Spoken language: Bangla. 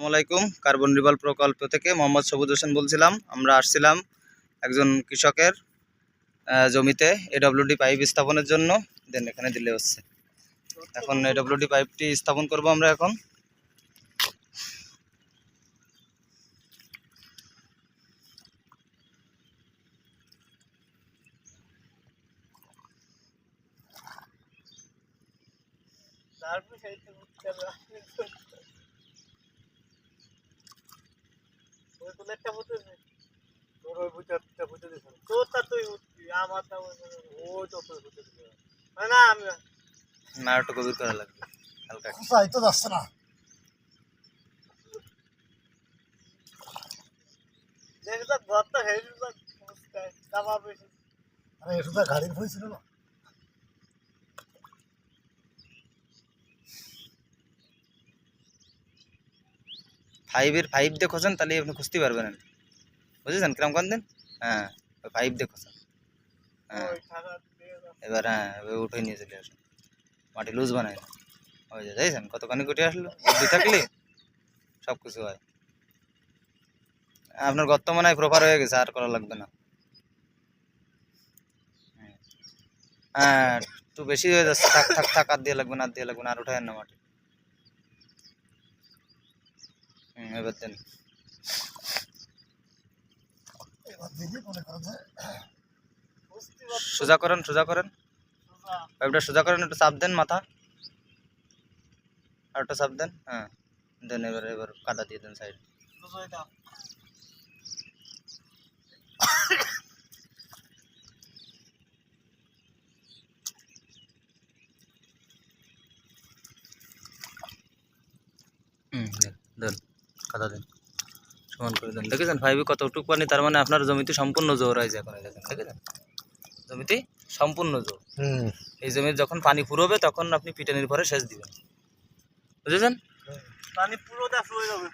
আসসালামাইকুম। কার্বন রিভার প্রকল্প থেকে মোহাম্মদ সবুজ হোসেন বলছিলাম। আমরা আসছিলাম একজন কৃষকের জমিতে এডব্লিউডি পাইপ স্থাপনের জন্য। দেন এখানে দিলে হচ্ছে। এখন এডব্লিউডি পাইপটি স্থাপন করব আমরা এখন। না একটু গভীর করা লাগবে, হালকা তো যাচ্ছে না। গাড়ির ভয় ছিল না। ফাইভ দিয়ে খোঁজেন, তাহলে আপনি খুঁজতে পারবেন। বুঝেছেন কিরম করেন দিন? হ্যাঁ, ফাইভ দিয়ে খোঁজেন। হ্যাঁ, এবার এবার উঠে নিয়ে চলে আসুন। মাটি লুজ বানায় না, ওই যে দেখছেন কতখানি কুটে আসলো। বুদ্ধি থাকলে সব কিছু হয়। আপনার গর্ত মনে হয় প্রপার হয়ে গেছে, আর করা লাগবে না। হ্যাঁ, একটু বেশি হয়ে যাচ্ছে। থাক থাক থাক, আর দিয়ে লাগবে না, আর দিয়ে লাগবে না, আর উঠায় না মাটি। এবার দেন। সোজা করেন, সোজা করেন, পাইপটা সোজা করেন, একটু চাপ দেন মাথা, আর একটু চাপ দেন। হ্যাঁ দেন। এবার এবার কাদা দিয়ে দেন সাইড। দেন কাদা দেন, সমান করে দেন। দেখেছেন ফাইভে কতটুকু পানি? তার মানে আপনার জমিতে সম্পূর্ণ জোর হয়েছে এখন। দেখেন, দেখেছেন জমিতে সম্পূর্ণ জোর। এই জমির যখন পানি ফুরোবে তখন আপনি পিটানির পরে সেচ দিবেন। বুঝেছেন? পানি পুরোটা ফুরে যাবে।